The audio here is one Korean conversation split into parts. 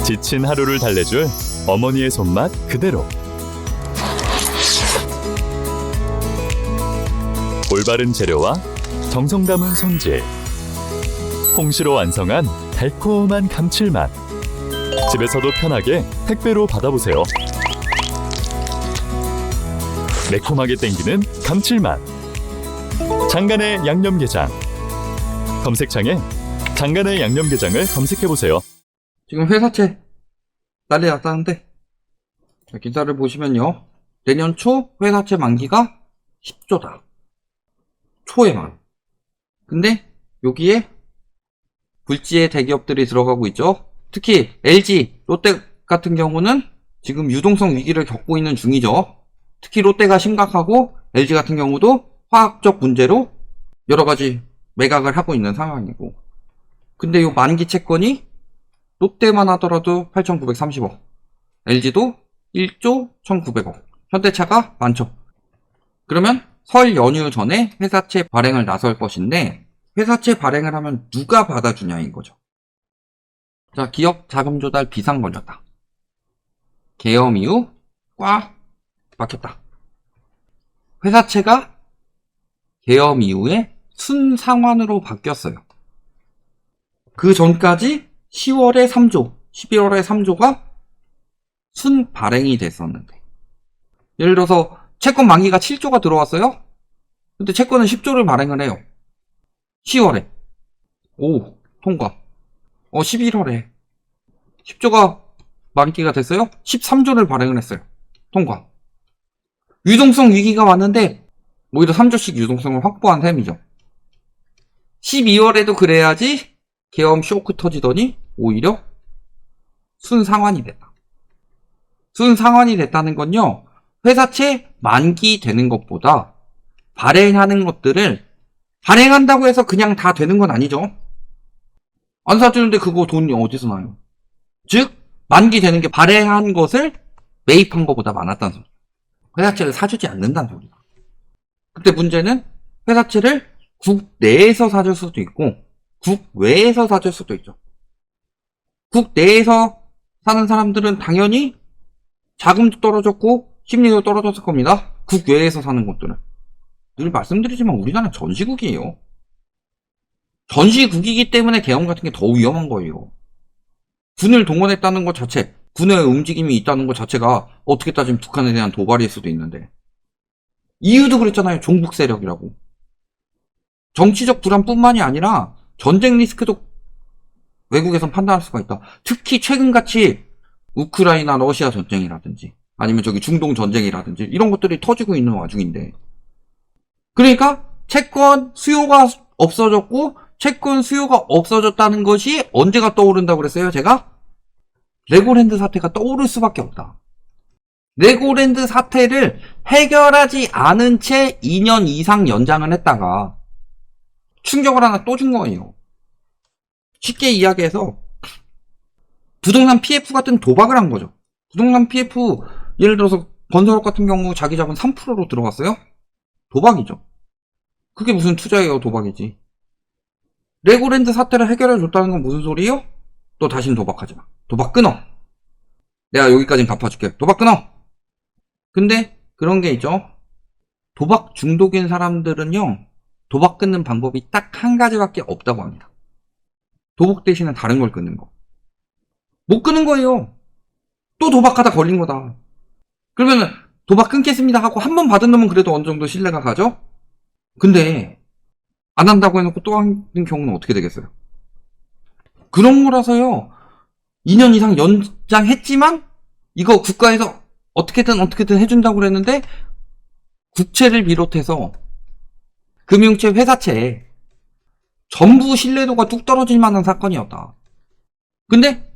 지친 하루를 달래줄 어머니의 손맛 그대로. 올바른 재료와 정성 담은 손질. 홍시로 완성한 달콤한 감칠맛. 집에서도 편하게 택배로 받아보세요. 매콤하게 땡기는 감칠맛. 장간의 양념게장. 검색창에 장간의 양념게장을 검색해보세요. 지금 회사채 난리 났다는데, 기사를 보시면요, 내년 초 회사채 만기가 10조다. 초에만. 근데 여기에 불지의 대기업들이 들어가고 있죠. 특히 LG, 롯데 같은 경우는 지금 유동성 위기를 겪고 있는 중이죠. 특히 롯데가 심각하고 LG 같은 경우도 화학적 문제로 여러 가지 매각을 하고 있는 상황이고, 근데 이 만기 채권이 롯데만 하더라도 8,930억, LG도 1조 1,900억, 현대차가 많죠. 그러면 설 연휴 전에 회사채 발행을 나설 것인데, 회사채 발행을 하면 누가 받아주냐인 거죠. 자, 기업 자금 조달 비상 걸렸다. 계엄 이후 꽉 막혔다. 회사채가 계엄 이후에 순상환으로 바뀌었어요. 그 전까지 10월에 3조, 11월에 3조가 순발행이 됐었는데, 예를 들어서 채권 만기가 7조가 들어왔어요? 근데 채권은 10조를 발행을 해요. 10월에. 오, 통과. 11월에. 10조가 만기가 됐어요? 13조를 발행을 했어요. 통과. 유동성 위기가 왔는데, 오히려 3조씩 유동성을 확보한 셈이죠. 12월에도 그래야지 계엄 쇼크 터지더니 오히려 순상환이 됐다. 순상환이 됐다는 건요, 회사채 만기 되는 것보다 발행하는 것들을 발행한다고 해서 그냥 다 되는 건 아니죠. 안 사주는데 그거 돈이 어디서 나요? 즉, 만기 되는 게 발행한 것을 매입한 것보다 많았다는 소리. 회사채를 사주지 않는다는 소리다. 그때 문제는 회사채를 국 내에서 사줄 수도 있고 국 외에서 사줄 수도 있죠. 국 내에서 사는 사람들은 당연히 자금도 떨어졌고 심리도 떨어졌을 겁니다. 국 외에서 사는 곳들은. 늘 말씀드리지만 우리나라는 전시국이에요. 전시국이기 때문에 계엄 같은 게 더 위험한 거예요. 군을 동원했다는 것 자체, 군의 움직임이 있다는 것 자체가 어떻게 따지면 북한에 대한 도발일 수도 있는데, 이유도 그랬잖아요. 종북 세력이라고. 정치적 불안뿐만이 아니라 전쟁 리스크도 외국에선 판단할 수가 있다. 특히 최근같이 우크라이나 러시아 전쟁이라든지 아니면 저기 중동 전쟁이라든지 이런 것들이 터지고 있는 와중인데, 그러니까 채권 수요가 없어졌고, 채권 수요가 없어졌다는 것이 언제가 떠오른다고 그랬어요? 제가 레고랜드 사태가 떠오를 수밖에 없다. 레고랜드 사태를 해결하지 않은 채 2년 이상 연장을 했다가 충격을 하나 또 준 거예요. 쉽게 이야기해서 부동산 PF 같은 도박을 한 거죠. 부동산 PF, 예를 들어서 건설업 같은 경우 자기 자본 3%로 들어갔어요? 도박이죠. 그게 무슨 투자예요? 도박이지. 레고랜드 사태를 해결해 줬다는 건 무슨 소리예요? 너 다시는 도박하지 마. 도박 끊어. 내가 여기까진 갚아줄게. 도박 끊어. 근데 그런 게 있죠. 도박 중독인 사람들은요, 도박 끊는 방법이 딱 한 가지밖에 없다고 합니다. 도박 대신에 다른 걸 끊는 거. 못 끊는 거예요. 또 도박하다 걸린 거다. 그러면은 도박 끊겠습니다 하고 한 번 받은 놈은 그래도 어느 정도 신뢰가 가죠? 근데 안 한다고 해놓고 또 하는 경우는 어떻게 되겠어요? 그런 거라서요, 2년 이상 연장했지만 이거 국가에서 어떻게든 해준다고 그랬는데, 국채를 비롯해서 금융채, 회사채 전부 신뢰도가 뚝 떨어질 만한 사건이었다. 근데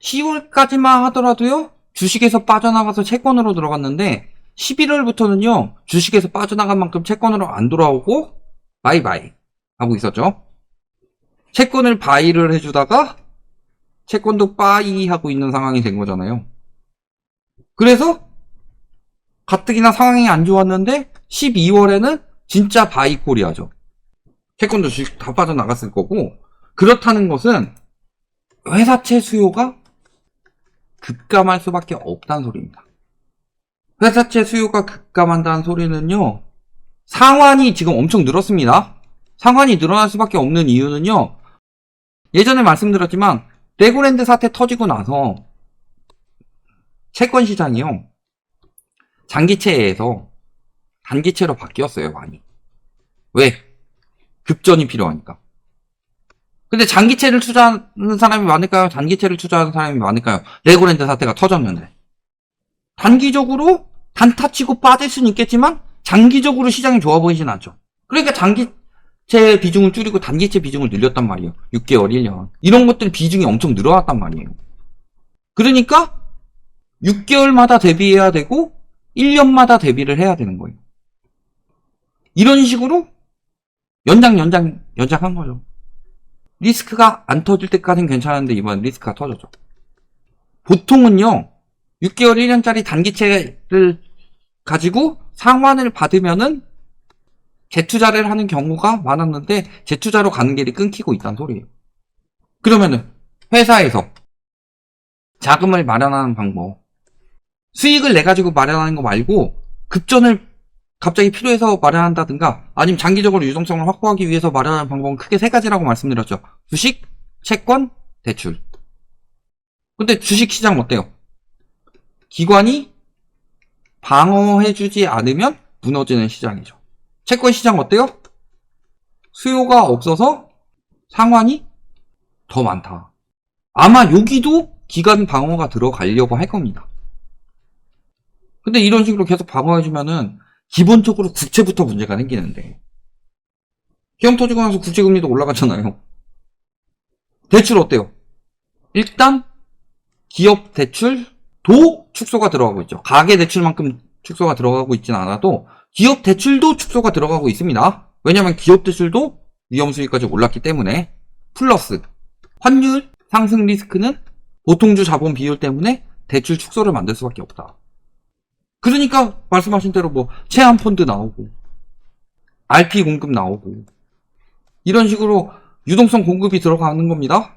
10월까지만 하더라도요, 주식에서 빠져나가서 채권으로 들어갔는데 11월부터는요 주식에서 빠져나간 만큼 채권으로 안 돌아오고 바이바이 하고 있었죠. 채권을 바이를 해주다가 채권도 빠이 하고 있는 상황이 된 거잖아요. 그래서 가뜩이나 상황이 안 좋았는데 12월에는 진짜 바이코리아죠. 채권도 주식 다 빠져나갔을 거고, 그렇다는 것은 회사채 수요가 급감할 수밖에 없다는 소리입니다. 회사채 수요가 급감한다는 소리는요, 상환이 지금 엄청 늘었습니다. 상환이 늘어날 수밖에 없는 이유는요, 예전에 말씀드렸지만 레고랜드 사태 터지고 나서 채권 시장이요, 장기채에서 단기채로 바뀌었어요, 많이. 왜? 급전이 필요하니까. 근데 장기채를 투자하는 사람이 많을까요? 단기채를 투자하는 사람이 많을까요? 레고랜드 사태가 터졌는데. 단기적으로 단타 치고 빠질 수는 있겠지만 장기적으로 시장이 좋아 보이진 않죠. 그러니까 장기채 비중을 줄이고 단기채 비중을 늘렸단 말이에요. 6개월, 1년. 이런 것들 비중이 엄청 늘어났단 말이에요. 그러니까 6개월마다 대비해야 되고 1년마다 대비를 해야 되는 거예요. 이런 식으로 연장한 거죠. 리스크가 안 터질 때까지는 괜찮은데 이번 리스크가 터졌죠. 보통은요, 6개월, 1년짜리 단기채를 가지고 상환을 받으면은 재투자를 하는 경우가 많았는데 재투자로 가는 길이 끊기고 있다는 소리예요. 그러면은 회사에서 자금을 마련하는 방법, 수익을 내 가지고 마련하는 거 말고 급전을 갑자기 필요해서 마련한다든가 아니면 장기적으로 유동성을 확보하기 위해서 마련하는 방법은 크게 세 가지라고 말씀드렸죠. 주식, 채권, 대출. 근데 주식 시장 어때요? 기관이 방어해주지 않으면 무너지는 시장이죠. 채권 시장 어때요? 수요가 없어서 상환이 더 많다. 아마 여기도 기관 방어가 들어가려고 할 겁니다. 근데 이런 식으로 계속 방어해주면은 기본적으로 국채부터 문제가 생기는데, 시험 터지고 나서 국채금리도 올라갔잖아요. 대출 어때요? 일단 기업 대출도 축소가 들어가고 있죠. 가계 대출만큼 축소가 들어가고 있진 않아도 기업 대출도 축소가 들어가고 있습니다. 왜냐면 기업 대출도 위험수위까지 올랐기 때문에. 플러스 환율 상승 리스크는 보통주 자본 비율 때문에 대출 축소를 만들 수밖에 없다. 그러니까 말씀하신 대로 뭐 체한 펀드 나오고 RP 공급 나오고 이런 식으로 유동성 공급이 들어가는 겁니다.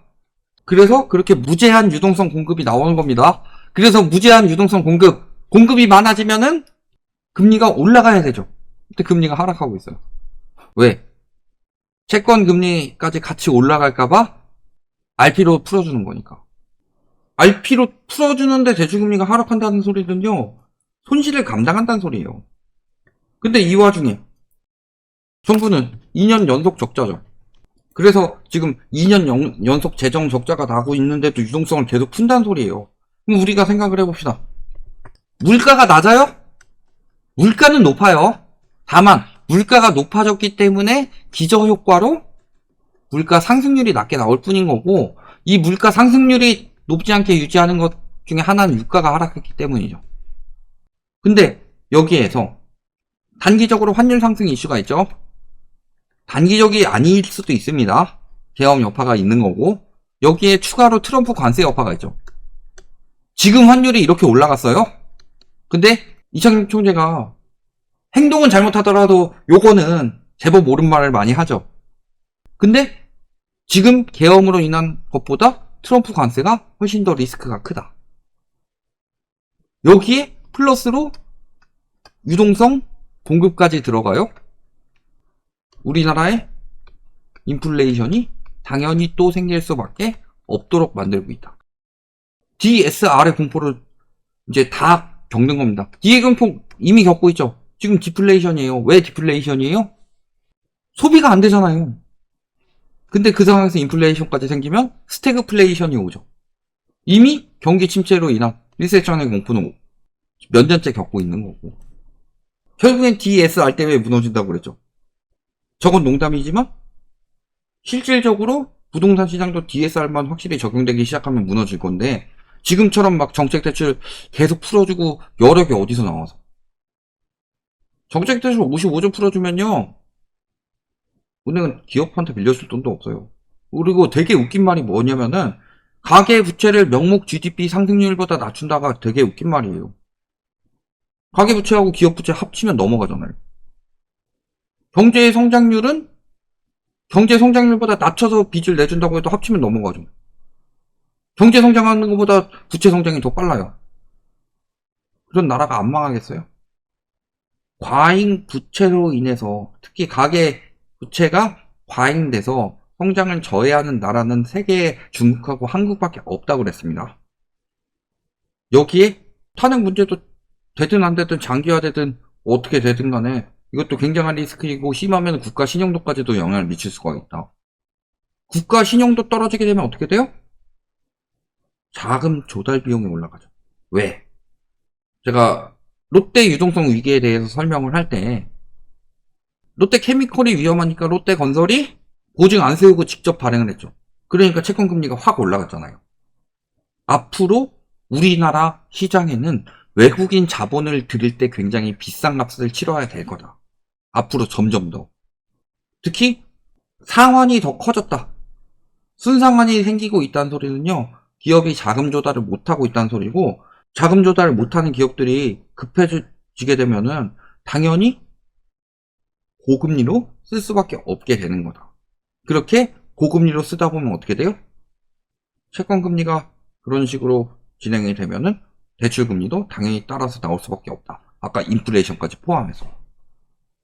그래서 그렇게 무제한 유동성 공급이 나오는 겁니다. 그래서 무제한 유동성 공급이 많아지면은 금리가 올라가야 되죠. 근데 금리가 하락하고 있어요. 왜? 채권 금리까지 같이 올라갈까봐 RP로 풀어주는 거니까. RP로 풀어주는데 대출금리가 하락한다는 소리는요, 손실을 감당한다는 소리예요. 근데 이 와중에 정부는 2년 연속 적자죠. 그래서 지금 2년 연속 재정 적자가 나고 있는데도 유동성을 계속 푼다는 소리예요. 그럼 우리가 생각을 해봅시다. 물가가 낮아요? 물가는 높아요. 다만 물가가 높아졌기 때문에 기저효과로 물가 상승률이 낮게 나올 뿐인 거고, 이 물가 상승률이 높지 않게 유지하는 것 중에 하나는 유가가 하락했기 때문이죠. 근데 여기에서 단기적으로 환율 상승 이슈가 있죠. 단기적이 아닐 수도 있습니다. 계엄 여파가 있는 거고, 여기에 추가로 트럼프 관세 여파가 있죠. 지금 환율이 이렇게 올라갔어요. 근데 이창용 총재가 행동은 잘못하더라도 요거는 제법 옳은 말을 많이 하죠. 근데 지금 계엄으로 인한 것보다 트럼프 관세가 훨씬 더 리스크가 크다. 여기에 플러스로 유동성 공급까지 들어가요. 우리나라의 인플레이션이 당연히 또 생길 수밖에 없도록 만들고 있다. DSR의 공포를 이제 다 겪는 겁니다. 뒤에 공포 이미 겪고 있죠. 지금 디플레이션이에요. 왜 디플레이션이에요? 소비가 안 되잖아요. 근데 그 상황에서 인플레이션까지 생기면 스태그플레이션이 오죠. 이미 경기 침체로 인한 리세션의 공포는 몇 년째 겪고 있는 거고, 결국엔 DSR 때문에 무너진다고 그랬죠. 저건 농담이지만 실질적으로 부동산 시장도 DSR만 확실히 적용되기 시작하면 무너질 건데, 지금처럼 막 정책 대출 계속 풀어주고 여력이 어디서 나와서. 정책 대출 55조 풀어주면요, 은행은 기업한테 빌려줄 돈도 없어요. 그리고 되게 웃긴 말이 뭐냐면은, 가계 부채를 명목 GDP 상승률보다 낮춘다가 되게 웃긴 말이에요. 가계 부채하고 기업 부채 합치면 넘어가잖아요. 경제 성장률은 경제 성장률보다 낮춰서 빚을 내준다고 해도 합치면 넘어가죠. 경제 성장하는 것보다 부채 성장이 더 빨라요. 그런 나라가 안 망하겠어요? 과잉 부채로 인해서 특히 가계 부채가 과잉돼서 성장을 저해하는 나라는 세계에 중국하고 한국밖에 없다고 그랬습니다. 여기에 탄핵 문제도 되든 안 되든 장기화되든 어떻게 되든 간에 이것도 굉장한 리스크이고 심하면 국가 신용도까지도 영향을 미칠 수가 있다. 국가 신용도 떨어지게 되면 어떻게 돼요? 자금 조달 비용이 올라가죠. 왜? 제가 롯데 유동성 위기에 대해서 설명을 할 때 롯데 케미컬이 위험하니까 롯데 건설이 보증 안 세우고 직접 발행을 했죠. 그러니까 채권 금리가 확 올라갔잖아요. 앞으로 우리나라 시장에는 외국인 자본을 들일 때 굉장히 비싼 값을 치러야 될 거다. 앞으로 점점 더. 특히 상환이 더 커졌다. 순상환이 생기고 있다는 소리는요. 기업이 자금 조달을 못하고 있다는 소리고 자금 조달을 못하는 기업들이 급해지게 되면은 당연히 고금리로 쓸 수밖에 없게 되는 거다. 그렇게 고금리로 쓰다 보면 어떻게 돼요? 채권 금리가 그런 식으로 진행이 되면은 대출 금리도 당연히 따라서 나올 수밖에 없다. 아까 인플레이션까지 포함해서.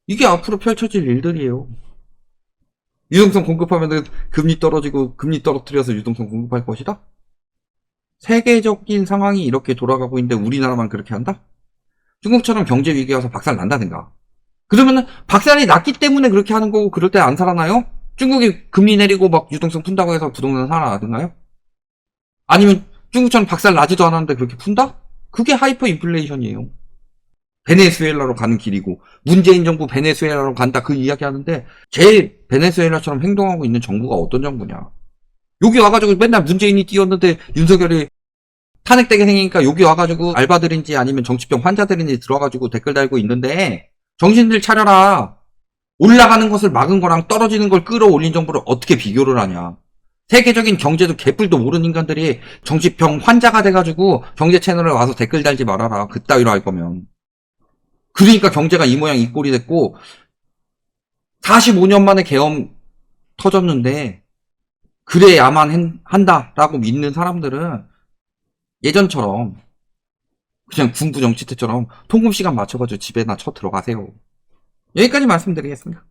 이게 앞으로 펼쳐질 일들이에요. 유동성 공급하면은 금리 떨어지고 금리 떨어뜨려서 유동성 공급할 것이다? 세계적인 상황이 이렇게 돌아가고 있는데 우리나라만 그렇게 한다? 중국처럼 경제 위기 와서 박살 난다든가. 그러면은 박살이 났기 때문에 그렇게 하는 거고 그럴 때 안 살아나요? 중국이 금리 내리고 막 유동성 푼다고 해서 부동산 살아나든가요? 아니면 중국처럼 박살 나지도 않았는데 그렇게 푼다? 그게 하이퍼 인플레이션이에요. 베네수엘라로 가는 길이고 문재인 정부 베네수엘라로 간다 그 이야기 하는데 제일 베네수엘라처럼 행동하고 있는 정부가 어떤 정부냐. 여기 와가지고 맨날 문재인이 뛰었는데 윤석열이 탄핵되게 생기니까 여기 와가지고 알바들인지 아니면 정치병 환자들인지 들어와가지고 댓글 달고 있는데 정신들 차려라. 올라가는 것을 막은 거랑 떨어지는 걸 끌어올린 정부를 어떻게 비교를 하냐. 세계적인 경제도 개뿔도 모르는 인간들이 정치병 환자가 돼가지고 경제 채널에 와서 댓글 달지 말아라. 그따위로 할 거면. 그러니까 경제가 이 모양 이 꼴이 됐고 45년 만에 계엄 터졌는데 그래야만 한다라고 믿는 사람들은 예전처럼 그냥 군부 정치 때처럼 통금 시간 맞춰가지고 집에나 쳐 들어가세요. 여기까지 말씀드리겠습니다.